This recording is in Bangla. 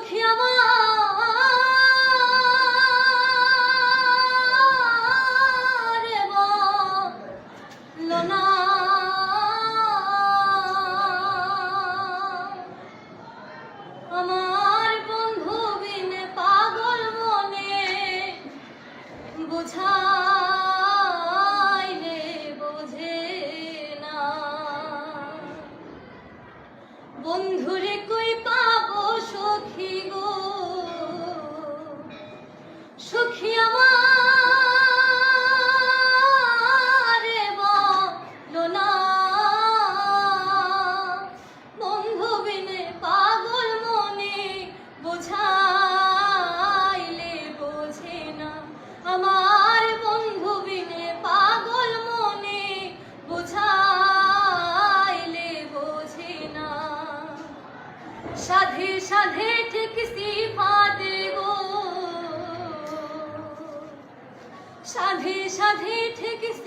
সখী আমার বলো না আমার বন্ধু বিনে পাগল মনে বুঝাইলে বোঝে না বন্ধুরে কই পাবো সখী গো সখী আমার বলো না বন্ধু বিনে পাগল মনে বোঝাইলে বোঝে না আমার বন্ধু বিনে পাগল মনে বোঝাইলে বোঝে না সাধে সাধে ঠেকছি ফাঁদে গো সাধে সাধে ঠেকছি